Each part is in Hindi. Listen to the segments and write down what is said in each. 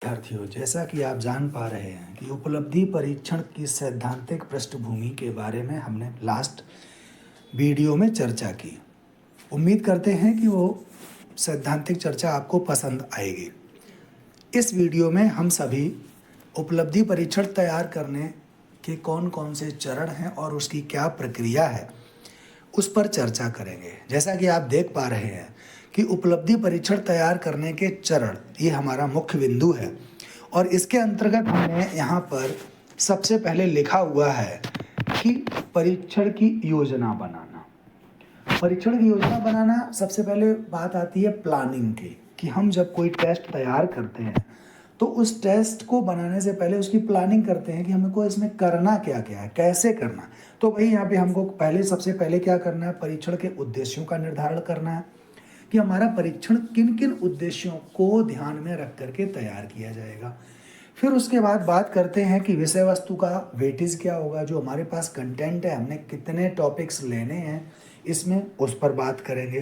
विद्यार्थियों, जैसा कि आप जान पा रहे हैं कि उपलब्धि परीक्षण की सैद्धांतिक पृष्ठभूमि के बारे में हमने लास्ट वीडियो में चर्चा की। उम्मीद करते हैं कि वो सैद्धांतिक चर्चा आपको पसंद आएगी। इस वीडियो में हम सभी उपलब्धि परीक्षण तैयार करने के कौन-कौन से चरण हैं और उसकी क्या प्रक्रिया है, उस पर चर्चा करेंगे। जैसा कि आप देख पा रहे हैं कि उपलब्धि परीक्षण तैयार करने के चरण ये हमारा मुख्य बिंदु है और इसके अंतर्गत हमने यहाँ पर सबसे पहले लिखा हुआ है कि परीक्षण की योजना बनाना। परीक्षण की योजना बनाना सबसे पहले बात आती है प्लानिंग की, कि हम जब कोई टेस्ट तैयार करते हैं तो उस टेस्ट को बनाने से पहले उसकी प्लानिंग करते हैं कि हमको इसमें करना क्या-क्या है, कैसे करना। तो वही यहाँ पे हमको सबसे पहले क्या करना है, परीक्षण के उद्देश्यों का निर्धारण करना है कि हमारा परीक्षण किन-किन उद्देश्यों को ध्यान में रख करके तैयार किया जाएगा। फिर उसके बाद बात करते हैं कि विषय वस्तु का वेटेज क्या होगा, जो हमारे पास कंटेंट है, हमने कितने टॉपिक्स लेने हैं इसमें, उस पर बात करेंगे।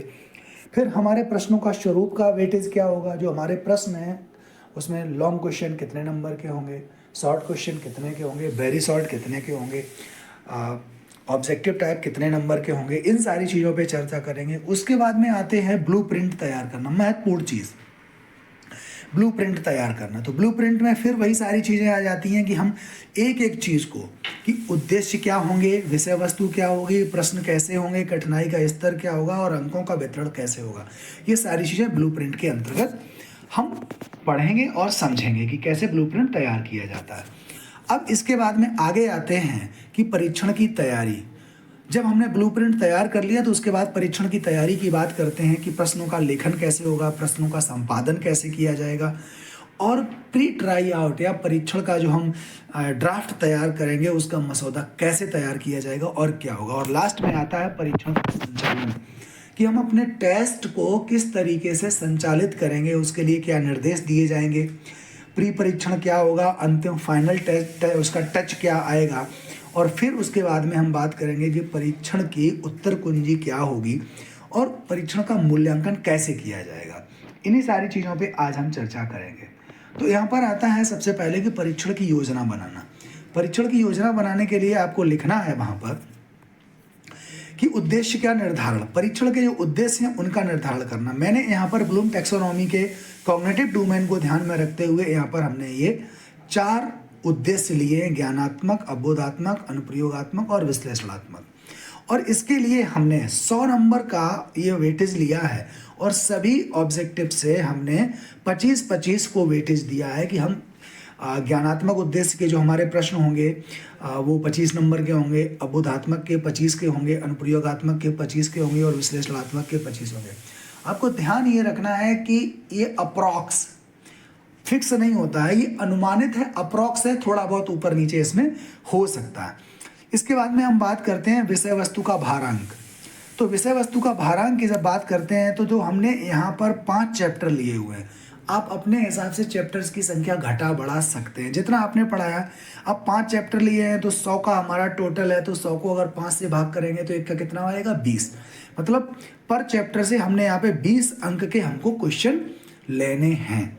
फिर हमारे प्रश्नों का स्वरूप का वेटेज क्या होगा, जो हमारे प्रश्न हैं उसमें लॉन्ग क्वेश्चन कितने नंबर के होंगे, शॉर्ट क्वेश्चन कितने के होंगे, वेरी शॉर्ट कितने के होंगे, ऑब्जेक्टिव टाइप कितने नंबर के होंगे, इन सारी चीज़ों पे चर्चा करेंगे। उसके बाद में आते हैं ब्लूप्रिंट तैयार करना, महत्वपूर्ण चीज़ ब्लूप्रिंट तैयार करना। तो ब्लूप्रिंट में फिर वही सारी चीज़ें आ जाती हैं कि हम एक-एक चीज़ को, कि उद्देश्य क्या होंगे, विषय वस्तु क्या होगी, प्रश्न कैसे होंगे, कठिनाई का स्तर क्या होगा और अंकों का वितरण कैसे होगा। ये सारी चीज़ें ब्लूप्रिंट के अंतर्गत हम पढ़ेंगे और समझेंगे कि कैसे ब्लूप्रिंट तैयार किया जाता है। अब इसके बाद में आगे आते हैं कि परीक्षण की तैयारी। जब हमने ब्लूप्रिंट तैयार कर लिया तो उसके बाद परीक्षण की तैयारी की बात करते हैं कि प्रश्नों का लेखन कैसे होगा, प्रश्नों का संपादन कैसे किया जाएगा और प्री ट्राई आउट या परीक्षण का जो हम ड्राफ्ट तैयार करेंगे उसका मसौदा कैसे तैयार किया जाएगा और क्या होगा। और लास्ट में आता है परीक्षण का संचालन, कि हम अपने टेस्ट को किस तरीके से संचालित करेंगे, उसके लिए क्या निर्देश दिए जाएंगे, प्री परीक्षण क्या होगा, अंतिम फाइनल टेस्ट उसका टच क्या आएगा। और फिर उसके बाद में हम बात करेंगे कि परीक्षण की उत्तर कुंजी क्या होगी और परीक्षण का मूल्यांकन कैसे किया जाएगा। इन्हीं सारी चीज़ों पे आज हम चर्चा करेंगे। तो यहाँ पर आता है सबसे पहले कि परीक्षण की योजना बनाना। परीक्षण की योजना बनाने के लिए आपको लिखना है वहाँ पर कि उद्देश्य क्या निर्धारण, परीक्षण के जो उद्देश्य हैं उनका निर्धारण करना। मैंने यहाँ पर ब्लूम टैक्सोनॉमी के कॉग्निटिव डोमेन को ध्यान में रखते हुए यहाँ पर हमने ये 4 उद्देश्य लिए हैं, ज्ञानात्मक, अवबोधात्मक, अनुप्रयोगात्मक और विश्लेषणात्मक। और इसके लिए हमने 100 नंबर का ये वेटेज लिया है और सभी ऑब्जेक्टिव से हमने 25-25 को वेटेज दिया है कि हम ज्ञानात्मक उद्देश्य के जो हमारे प्रश्न होंगे वो 25 नंबर के होंगे, अवबोधात्मक के 25 के होंगे, अनुप्रयोगात्मक के 25 के होंगे और विश्लेषणात्मक के 25 होंगे। आपको ध्यान ये रखना है कि ये अप्रॉक्स फिक्स नहीं होता है, ये अनुमानित है, अप्रॉक्स है, थोड़ा बहुत ऊपर नीचे इसमें हो सकता है। इसके बाद में हम बात करते हैं विषय वस्तु का भारांक। तो विषय वस्तु का भारांक की जब बात करते हैं तो जो हमने यहाँ पर 5 चैप्टर लिए हुए हैं, आप अपने हिसाब से चैप्टर्स की संख्या घटा बढ़ा सकते हैं जितना आपने पढ़ाया। अब 5 चैप्टर लिए हैं तो 100 का हमारा टोटल है, तो 100 को अगर 5 से भाग करेंगे तो 1 का कितना आएगा, 20। मतलब पर चैप्टर से हमने यहाँ पे 20 अंक के हमको क्वेश्चन लेने हैं।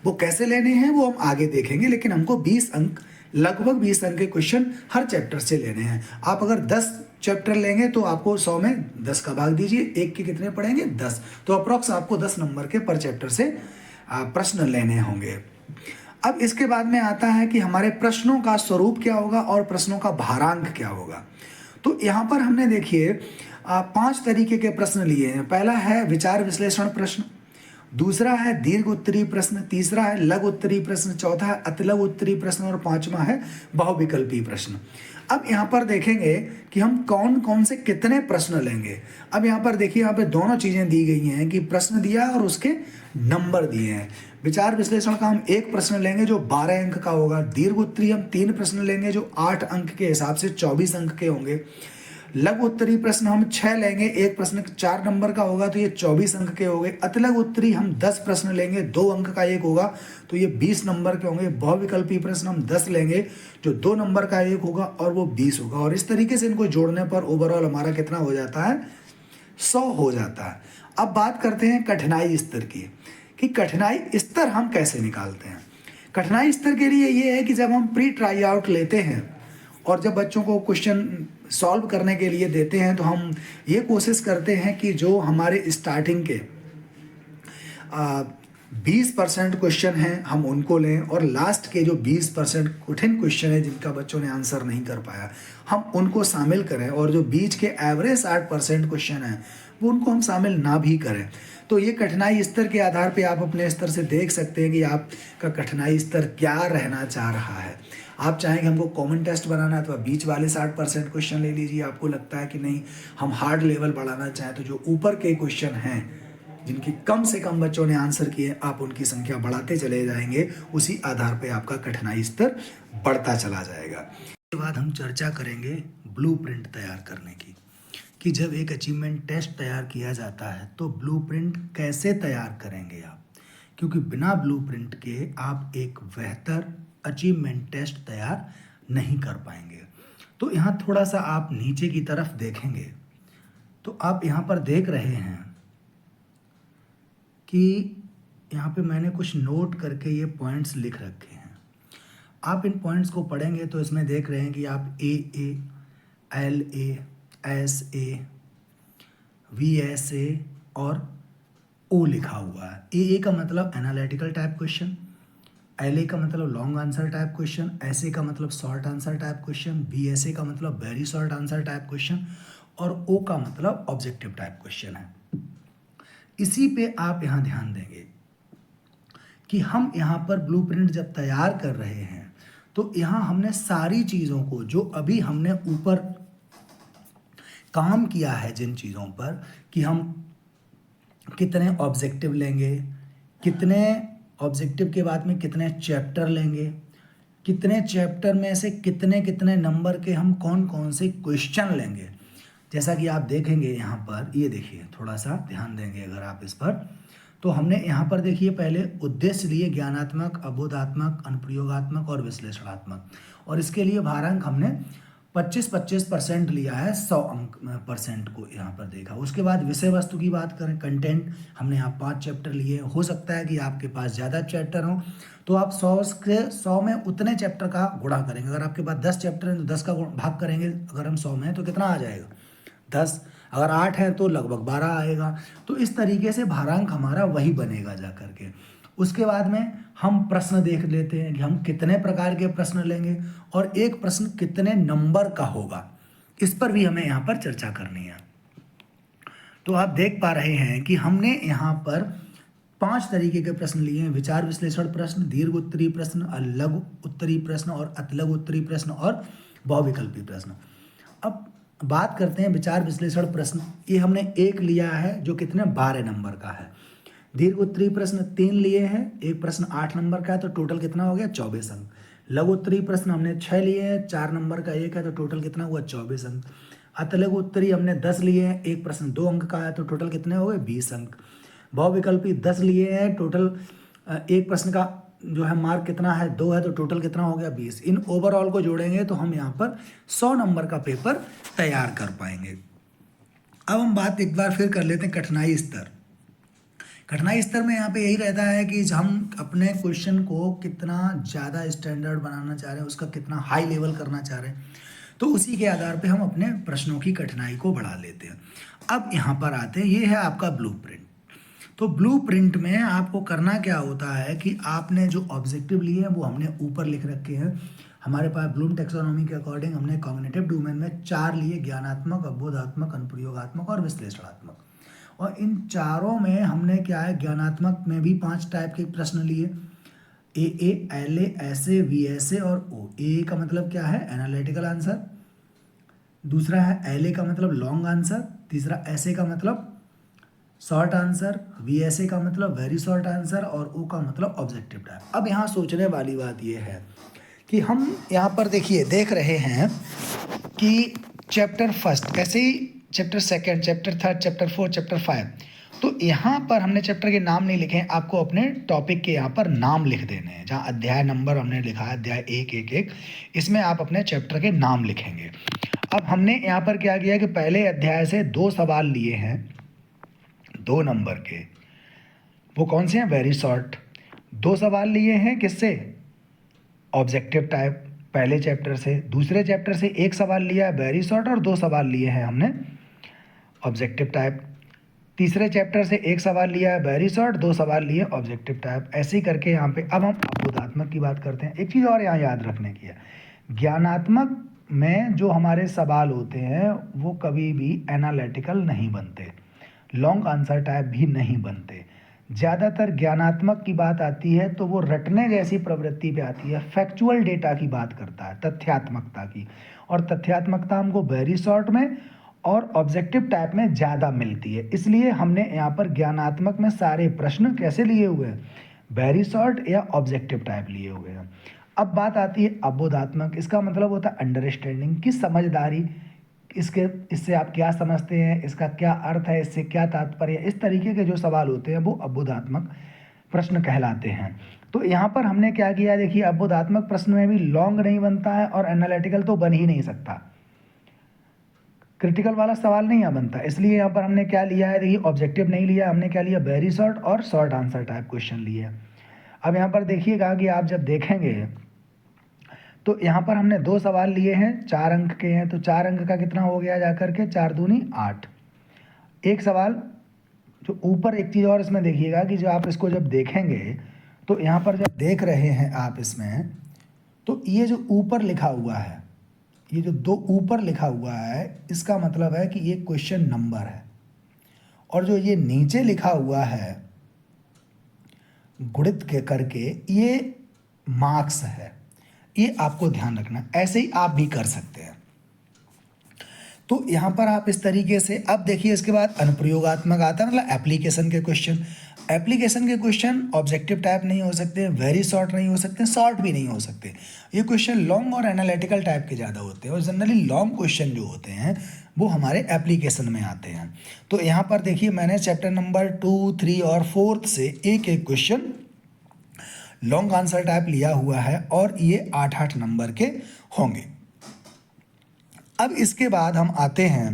वो कैसे लेने हैं वो हम आगे देखेंगे, लेकिन हमको 20 अंक, लगभग 20 अंक के क्वेश्चन हर चैप्टर से लेने हैं। आप अगर 10 चैप्टर लेंगे तो आपको 100 में 10 का भाग दीजिए, 1 के कितने पड़ेंगे, 10। तो अप्रॉक्स आपको 10 नंबर के पर चैप्टर से प्रश्न लेने होंगे। अब इसके बाद में आता है कि हमारे प्रश्नों का स्वरूप क्या होगा और प्रश्नों का भारांक क्या होगा। तो यहाँ पर हमने देखिए 5 तरीके के प्रश्न लिए हैं। पहला है विचार विश्लेषण प्रश्न, दूसरा है दीर्घ उत्तरीय प्रश्न, तीसरा है लघु उत्तरीय प्रश्न, चौथा है अतिलघु उत्तरीय प्रश्न और 5वां है बहुविकल्पीय प्रश्न। अब यहाँ पर देखेंगे कि हम कौन कौन से कितने प्रश्न लेंगे। अब यहाँ पर देखिए, यहाँ पे दोनों चीज़ें दी गई हैं कि प्रश्न दिया और उसके नंबर दिए हैं। विचार विश्लेषण का हम 1 प्रश्न लेंगे जो 12 अंक का होगा, दीर्घ उत्तरीय हम 3 प्रश्न लेंगे जो 8 अंक के हिसाब से 24 अंक के होंगे, लघु उत्तरीय प्रश्न हम 6 लेंगे, 1 प्रश्न 4 नंबर का होगा तो ये 24 अंक के होंगे। अतिलघु उत्तरीय हम 10 प्रश्न लेंगे, 2 अंक का 1 होगा तो ये 20 नंबर के होंगे। बहुविकल्पीय प्रश्न हम 10 लेंगे जो 2 नंबर का 1 होगा और वो 20 होगा। और इस तरीके से इनको जोड़ने पर ओवरऑल हमारा कितना हो जाता है, 100 हो जाता है। अब बात करते हैं कठिनाई स्तर की कि कठिनाई स्तर हम कैसे निकालते हैं। कठिनाई स्तर के लिए ये है कि जब हम प्री ट्राई आउट लेते हैं और जब बच्चों को क्वेश्चन सॉल्व करने के लिए देते हैं तो हम ये कोशिश करते हैं कि जो हमारे स्टार्टिंग के 20% क्वेश्चन हैं हम उनको लें, और लास्ट के जो 20% कठिन क्वेश्चन है जिनका बच्चों ने आंसर नहीं कर पाया हम उनको शामिल करें, और जो बीच के एवरेज 60% क्वेश्चन हैं वो उनको हम शामिल ना भी करें। तो ये कठिनाई स्तर के आधार पे आप अपने स्तर से देख सकते हैं कि आपका कठिनाई स्तर क्या रहना चाह रहा है। आप चाहेंगे हमको कॉमन टेस्ट बनाना है तो आप बीच वाले 60% क्वेश्चन ले लीजिए। आपको लगता है कि नहीं हम हार्ड लेवल बढ़ाना चाहें तो जो ऊपर के क्वेश्चन हैं जिनकी कम से कम बच्चों ने आंसर किए आप उनकी संख्या बढ़ाते चले जाएंगे, उसी आधार पे आपका कठिनाई स्तर बढ़ता चला जाएगा। इसके बाद हम चर्चा करेंगे ब्लूप्रिंट तैयार करने की, कि जब एक अचीवमेंट टेस्ट तैयार किया जाता है तो ब्लूप्रिंट कैसे तैयार करेंगे आप, क्योंकि बिना ब्लूप्रिंट के आप एक बेहतर अचीवमेंट टेस्ट तैयार नहीं कर पाएंगे। तो यहाँ थोड़ा सा आप नीचे की तरफ देखेंगे तो आप यहाँ पर देख रहे हैं कि यहाँ पे मैंने कुछ नोट करके ये पॉइंट्स लिख रखे हैं। आप इन पॉइंट्स को पढ़ेंगे तो इसमें देख रहे हैं कि आप AA, LA, SA, VSA और O लिखा हुआ है। AA का मतलब एनालिटिकल टाइप क्वेश्चन, LA का मतलब long answer type question, SA का मतलब short answer type question, VSA का मतलब very short answer type question, और O का मतलब ऑब्जेक्टिव टाइप क्वेश्चन है। इसी पे आप यहाँ ध्यान देंगे कि हम यहाँ पर ब्लूप्रिंट जब तैयार कर रहे हैं तो यहाँ हमने सारी चीज़ों को जो अभी हमने ऊपर काम किया है जिन चीज़ों पर, कि हम कितने ऑब्जेक्टिव लेंगे, कितने ऑब्जेक्टिव के बाद में कितने चैप्टर लेंगे, कितने चैप्टर में से कितने कितने नंबर के हम कौन कौन से क्वेश्चन लेंगे, जैसा कि आप देखेंगे यहाँ पर, ये देखिए थोड़ा सा ध्यान देंगे अगर आप इस पर, तो हमने यहाँ पर देखिए पहले उद्देश्य लिए ज्ञानात्मक, अबोधात्मक, अनुप्रयोगात्मक और विश्लेषणात्मक, और इसके लिए भारांक हमने 25-25% लिया है, 100 अंक परसेंट को यहाँ पर देखा। उसके बाद विषय वस्तु की बात करें, कंटेंट, हमने यहाँ 5 चैप्टर लिए। हो सकता है कि आपके पास ज़्यादा चैप्टर हो तो आप 100 में उतने चैप्टर का गुणा करेंगे। अगर आपके पास 10 चैप्टर हैं तो 10 का भाग करेंगे, अगर हम 100 में हैं तो कितना आ जाएगा 10, अगर 8 है तो लगभग 12 आएगा। तो इस तरीके से भारांक हमारा वही बनेगा जा करके। उसके बाद में हम प्रश्न देख लेते हैं कि हम कितने प्रकार के प्रश्न लेंगे और एक प्रश्न कितने नंबर का होगा, इस पर भी हमें यहाँ पर चर्चा करनी है। तो आप देख पा रहे हैं कि हमने यहाँ पर 5 तरीके के प्रश्न लिए हैं: विचार विश्लेषण प्रश्न, दीर्घ उत्तरी प्रश्न, लघु उत्तरी प्रश्न और अतिलघु उत्तरी प्रश्न और बहुविकल्पी प्रश्न। अब बात करते हैं विचार विश्लेषण प्रश्न। ये हमने एक लिया है जो कितने 12 नंबर का है। दीर्घ उत्तरी प्रश्न 3 लिए हैं, एक प्रश्न 8 नंबर का है, तो टोटल कितना हो गया 24 अंक। लघु उत्तरी प्रश्न हमने 6 लिए हैं, 4 नंबर का एक है, तो टोटल कितना हुआ 24 अंक। अतिलघु उत्तरी हमने 10 लिए हैं, एक प्रश्न 2 अंक का है, तो टोटल कितने हो गए 20 अंक। बहुविकल्पी 10 लिए हैं, टोटल एक प्रश्न का जो है मार्क कितना है 2 है, तो टोटल कितना हो गया 20। इन ओवरऑल को जोड़ेंगे तो हम यहाँ पर 100 नंबर का पेपर तैयार कर पाएंगे। अब हम बात एक बार फिर कर लेते हैं कठिनाई स्तर। कठिनाई स्तर में यहाँ पे यही रहता है कि हम अपने क्वेश्चन को कितना ज़्यादा स्टैंडर्ड बनाना चाह रहे हैं, उसका कितना हाई लेवल करना चाह रहे हैं, तो उसी के आधार पे हम अपने प्रश्नों की कठिनाई को बढ़ा लेते हैं। अब यहाँ पर आते हैं, ये है आपका ब्लूप्रिंट। तो ब्लूप्रिंट में आपको करना क्या होता है कि आपने जो ऑब्जेक्टिव लिए हैं वो हमने ऊपर लिख रखे हैं। हमारे पास ब्लूम टैक्सोनॉमी के अकॉर्डिंग हमने कॉग्निटिव डोमेन में 4 लिए: ज्ञानात्मक, अबोधात्मक, अनुप्रयोगात्मक और विश्लेषणात्मक। और इन चारों में हमने क्या है, ज्ञानात्मक में भी 5 टाइप के प्रश्न लिए: AA, LA, SA, VSA और O। AA का मतलब क्या है, एनालिटिकल आंसर। दूसरा है LA का मतलब लॉन्ग आंसर। तीसरा SA का मतलब शॉर्ट आंसर। VSA का मतलब वेरी शॉर्ट आंसर और O का मतलब ऑब्जेक्टिव टाइप। अब यहाँ सोचने वाली बात यह है कि हम यहाँ पर देखिए देख रहे हैं कि चैप्टर फर्स्ट, कैसे ही chapter second, chapter third, chapter fourth, chapter 5, तो यहाँ पर हमने चैप्टर के नाम नहीं लिखे हैं, आपको अपने टॉपिक के यहाँ पर नाम लिख देने हैं। जहाँ अध्याय नंबर हमने लिखा है अध्याय 1, इसमें आप अपने चैप्टर के नाम लिखेंगे। अब हमने यहाँ पर क्या किया कि पहले अध्याय से 2 सवाल लिए हैं 2 नंबर के, वो कौन से हैं? Very short. 2 सवाल लिए हैं किससे? ऑब्जेक्टिव टाइप पहले चैप्टर से। दूसरे चैप्टर से 1 सवाल लिया है वेरी शॉर्ट और 2 सवाल लिए हैं हमने ऑब्जेक्टिव टाइप। तीसरे चैप्टर से 1 सवाल लिया है वेरी शॉर्ट, 2 सवाल लिए ऑब्जेक्टिव टाइप। ऐसे ही करके यहाँ पे अब हम अबोधात्मक की बात करते हैं। एक चीज़ और यहाँ याद रखने की है, ज्ञानात्मक में जो हमारे सवाल होते हैं वो कभी भी एनालिटिकल नहीं बनते, लॉन्ग आंसर टाइप भी नहीं बनते। ज़्यादातर ज्ञानात्मक की बात आती है तो वो रटने जैसी प्रवृत्ति पे आती है, फैक्चुअल डेटा की बात करता है, तथ्यात्मकता की। और तथ्यात्मकता हमको वेरी शॉर्ट में और ऑब्जेक्टिव टाइप में ज़्यादा मिलती है। इसलिए हमने यहाँ पर ज्ञानात्मक में सारे प्रश्न कैसे लिए हुए हैं? वेरी शॉर्ट या ऑब्जेक्टिव टाइप लिए हुए हैं। अब बात आती है अबोधात्मक। इसका मतलब होता है अंडरस्टैंडिंग की समझदारी, इससे आप क्या समझते हैं, इसका क्या अर्थ है, इससे क्या तात्पर्य है। इस तरीके के जो सवाल होते हैं वो अबोधात्मक प्रश्न कहलाते हैं। तो यहाँ पर हमने क्या किया, देखिए अबोधात्मक प्रश्न में भी लॉन्ग नहीं बनता है और एनालिटिकल तो बन ही नहीं सकता, क्रिटिकल वाला सवाल नहीं यहाँ बनता। इसलिए यहाँ पर हमने क्या लिया है, देखिए ऑब्जेक्टिव नहीं लिया, हमने क्या लिया, वेरी शॉर्ट और शॉर्ट आंसर टाइप क्वेश्चन लिए। अब यहाँ पर देखिएगा कि आप जब देखेंगे तो यहाँ पर हमने 2 सवाल लिए हैं, 4 अंक के हैं, तो 4 अंक का कितना हो गया जाकर के 4 दूनी 8। एक सवाल जो ऊपर, एक चीज़ और इसमें देखिएगा कि जो आप इसको जब देखेंगे तो यहाँ पर जब देख रहे हैं आप इसमें, तो ये जो ऊपर लिखा हुआ है, ये जो 2 ऊपर लिखा हुआ है, इसका मतलब है कि ये क्वेश्चन नंबर है। और जो ये नीचे लिखा हुआ है गुणित के करके, ये मार्क्स है। ये आपको ध्यान रखना, ऐसे ही आप भी कर सकते हैं। तो यहाँ पर आप इस तरीके से, अब देखिए इसके बाद अनुप्रयोगात्मक आता है, मतलब एप्लीकेशन के क्वेश्चन। एप्लीकेशन के क्वेश्चन ऑब्जेक्टिव टाइप नहीं हो सकते, वेरी शॉर्ट नहीं हो सकते, शॉर्ट भी नहीं हो सकते। ये क्वेश्चन लॉन्ग और एनालिटिकल टाइप के ज़्यादा होते हैं, और जनरली लॉन्ग क्वेश्चन जो होते हैं वो हमारे एप्लीकेशन में आते हैं। तो यहाँ पर देखिए मैंने चैप्टर नंबर 2, 3 और 4 से एक एक क्वेश्चन लॉन्ग आंसर टाइप लिया हुआ है, और ये 8-8 नंबर के होंगे। अब इसके बाद हम आते हैं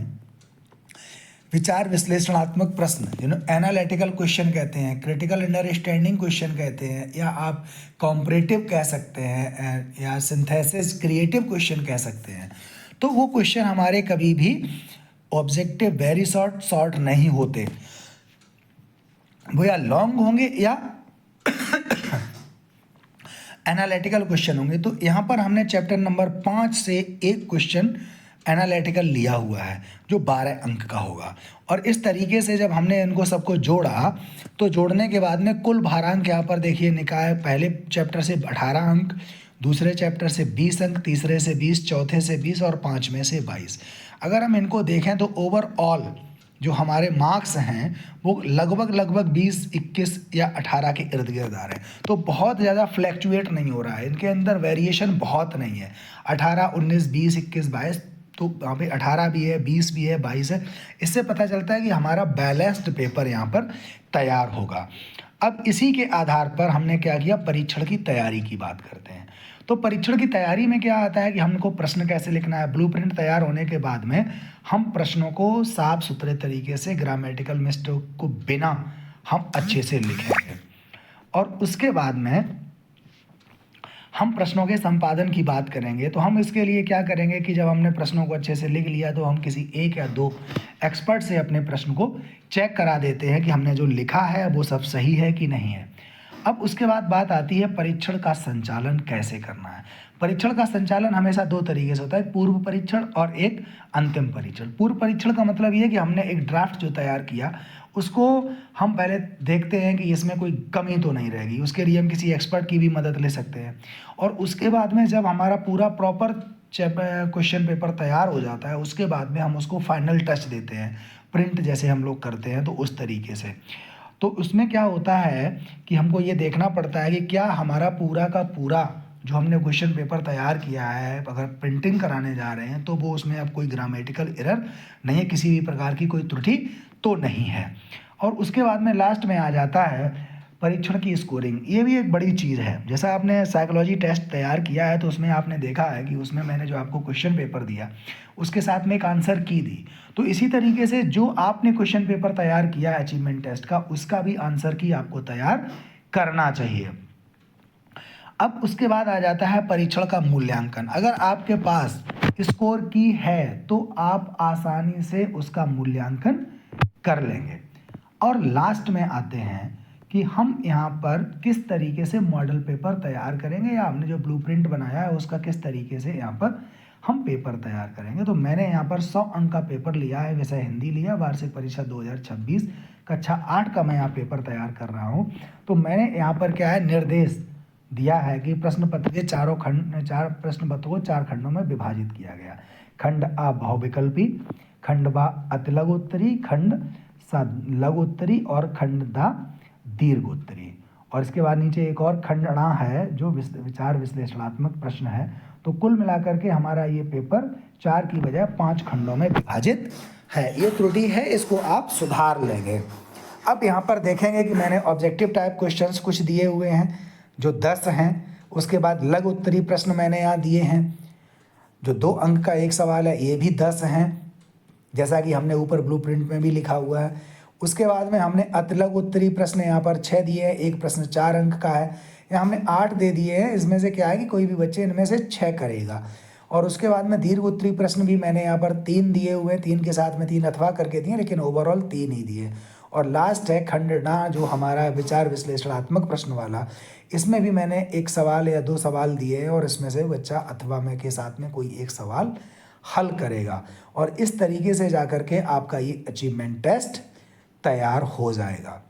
विचार विश्लेषणात्मक प्रश्न, जिन्हें एनालिटिकल क्वेश्चन कहते हैं, क्रिटिकल अंडरस्टैंडिंग क्वेश्चन कहते हैं, या आप कॉम्परेटिव कह सकते हैं, या सिंथेसिस क्रिएटिव क्वेश्चन कह सकते हैं। तो वो क्वेश्चन हमारे कभी भी ऑब्जेक्टिव वेरी शॉर्ट नहीं होते, वो या लॉन्ग होंगे या एनालिटिकल क्वेश्चन होंगे। तो यहाँ पर हमने चैप्टर नंबर 5 से एक क्वेश्चन एनालिटिकल लिया हुआ है जो 12 अंक का होगा। और इस तरीके से जब हमने इनको सबको जोड़ा, तो जोड़ने के बाद में कुल भारांक यहाँ पर देखिए निकाय, पहले चैप्टर से 18 अंक, दूसरे चैप्टर से 20 अंक, तीसरे से 20, चौथे से 20 और 5वें से 22। अगर हम इनको देखें तो ओवरऑल जो हमारे मार्क्स हैं वो लगभग 20, 21 या 18 के इर्द गिर्द आ रहे हैं। तो बहुत ज़्यादा फ्लैक्चुएट नहीं हो रहा है, इनके अंदर वेरिएशन बहुत नहीं है। 18, 19, 20, 21, 22, तो यहाँ पे 18 भी है, 20 भी है, 22 है। इससे पता चलता है कि हमारा बैलेंस्ड पेपर यहाँ पर तैयार होगा। अब इसी के आधार पर हमने क्या किया, परीक्षण की तैयारी की बात करते हैं। तो परीक्षण की तैयारी में क्या आता है कि हमको प्रश्न कैसे लिखना है। ब्लूप्रिंट तैयार होने के बाद में हम प्रश्नों को साफ सुथरे तरीके से, ग्रामेटिकल मिस्टेक को बिना हम अच्छे से लिखेंगे। और उसके बाद में हम प्रश्नों के संपादन की बात करेंगे। तो हम इसके लिए क्या करेंगे कि जब हमने प्रश्नों को अच्छे से लिख लिया तो हम किसी 1 या 2 एक्सपर्ट से अपने प्रश्न को चेक करा देते हैं कि हमने जो लिखा है वो सब सही है कि नहीं है। अब उसके बाद बात आती है परीक्षण का संचालन कैसे करना है। परीक्षण का संचालन हमेशा 2 तरीके से होता है, पूर्व परीक्षण और एक अंतिम परीक्षण। पूर्व परीक्षण का मतलब ये है कि हमने एक ड्राफ्ट जो तैयार किया उसको हम पहले देखते हैं कि इसमें कोई कमी तो नहीं रहेगी, उसके लिए हम किसी एक्सपर्ट की भी मदद ले सकते हैं। और उसके बाद में जब हमारा पूरा प्रॉपर क्वेश्चन पेपर तैयार हो जाता है, उसके बाद में हम उसको फाइनल टच देते हैं, प्रिंट जैसे हम लोग करते हैं, तो उस तरीके से। तो उसमें क्या होता है कि हमको ये देखना पड़ता है कि क्या हमारा पूरा का पूरा जो हमने क्वेश्चन पेपर तैयार किया है, अगर प्रिंटिंग कराने जा रहे हैं तो वो उसमें अब कोई ग्रामेटिकल एरर नहीं है, किसी भी प्रकार की कोई त्रुटि तो नहीं है। और उसके बाद में लास्ट में आ जाता है परीक्षण की स्कोरिंग, ये भी एक बड़ी चीज़ है। जैसा आपने साइकोलॉजी टेस्ट तैयार किया है तो उसमें आपने देखा है कि उसमें मैंने जो आपको क्वेश्चन पेपर दिया उसके साथ में एक आंसर की दी, तो इसी तरीके से जो आपने क्वेश्चन पेपर तैयार किया है अचीवमेंट टेस्ट का, उसका भी आंसर की आपको तैयार करना चाहिए। अब उसके बाद आ जाता है परीक्षण का मूल्यांकन। अगर आपके पास स्कोर की है तो आप आसानी से उसका मूल्यांकन कर लेंगे। और लास्ट में आते हैं कि हम यहाँ पर किस तरीके से मॉडल पेपर तैयार करेंगे, या हमने जो ब्लूप्रिंट बनाया है उसका किस तरीके से यहाँ पर हम पेपर तैयार करेंगे। तो मैंने यहाँ पर 100 अंक का पेपर लिया है, विषय हिंदी लिया, वार्षिक परीक्षा 2026 कक्षा 8 का मैं यहाँ पेपर तैयार कर रहा हूँ। तो मैंने यहाँ पर क्या है निर्देश दिया है कि प्रश्न पत्र के चार प्रश्न पत्रों को 4 खंडों में विभाजित किया गया। खंड आ बहुविकल्पी, खंड बा अति लघु उत्तरी, खंड सा लघु उत्तरी और खंड दा दीर्घ उत्तरी। और इसके बाद नीचे एक और खंड णा है जो विचार विश्लेषणात्मक प्रश्न है। तो कुल मिलाकर के हमारा ये पेपर 4 की बजाय 5 खंडों में विभाजित है। ये त्रुटि है, इसको आप सुधार लेंगे। अब यहाँ पर देखेंगे कि मैंने ऑब्जेक्टिव टाइप क्वेश्चंस कुछ दिए हुए हैं जो 10 हैं। उसके बाद लघु उत्तरी प्रश्न मैंने यहाँ दिए हैं जो 2 अंक का एक सवाल है, ये भी 10 हैं, जैसा कि हमने ऊपर ब्लूप्रिंट में भी लिखा हुआ है। उसके बाद में हमने अति लघु उत्तरी प्रश्न यहाँ पर 6 दिए हैं, एक प्रश्न 4 अंक का है, यहाँ हमने 8 दे दिए हैं। इसमें से क्या है कि कोई भी बच्चे इनमें से 6 करेगा। और उसके बाद में दीर्घ उत्तरी प्रश्न भी मैंने यहाँ पर 3 दिए हुए हैं, 3 के साथ में 3 अथवा करके दिए, लेकिन ओवरऑल 3 ही दिए। और लास्ट है खंड णा जो हमारा विचार विश्लेषणात्मक प्रश्न वाला, इसमें भी मैंने एक सवाल या 2 सवाल दिए हैं और इसमें से बच्चा अथवा में के साथ में कोई एक सवाल हल करेगा। और इस तरीके से जाकर के आपका ये अचीवमेंट टेस्ट तैयार हो जाएगा।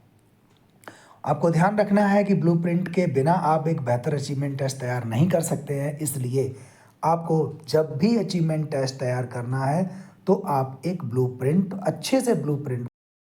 आपको ध्यान रखना है कि ब्लूप्रिंट के बिना आप एक बेहतर अचीवमेंट टेस्ट तैयार नहीं कर सकते हैं, इसलिए आपको जब भी अचीवमेंट टेस्ट तैयार करना है तो आप एक ब्लूप्रिंट, अच्छे से ब्लूप्रिंट